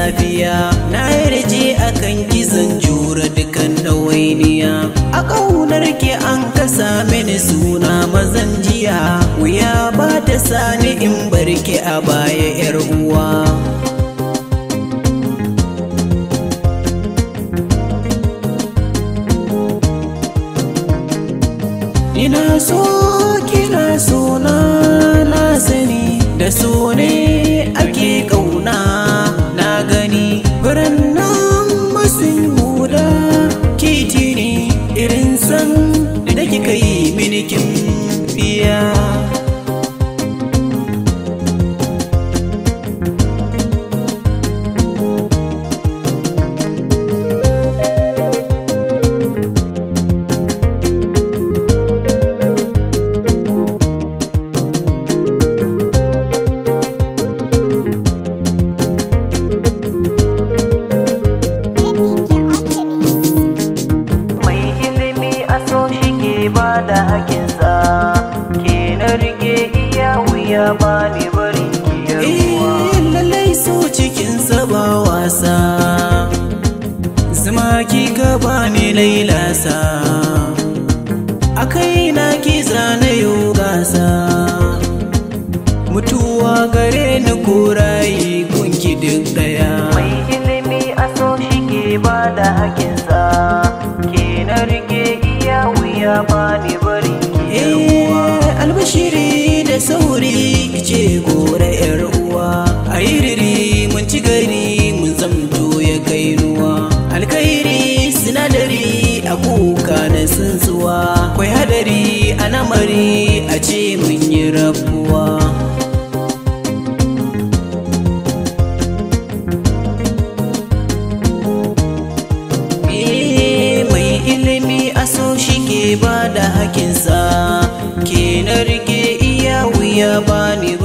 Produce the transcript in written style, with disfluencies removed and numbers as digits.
safiya na yarje akan kizan jura dukan ɗawainiya a ƙaunar ki an kasa mini suna mazan jiya wuya ba ta sani in barki a baya yar uwa ina so kina so na sani da so ne ake ƙauna na gani furen nan masun huda kiti ne irin san da kika yi mini kin biya ba da hakinsa ke na rike iya wuya ba ne barin kiyarwa lallai so cikinsa ba wasa zama ki gaba ne lailasa a kai na ki zana yau gasa mutuwa gare ni ko rayi gunki duk daya mai ilimi a so shi ke ba da hakinsa ke na rike iya wuya ba ne bari albashiri da sauri kice gore yar uwa ayiriri mun ci gari mun zamto ya kai ruwa alkhairi sinadari a kuka na tsuntsuwa kwai hadari a namari a ce mun yi rabuwa ba da hakinsa ke na rike iya wuya ba ni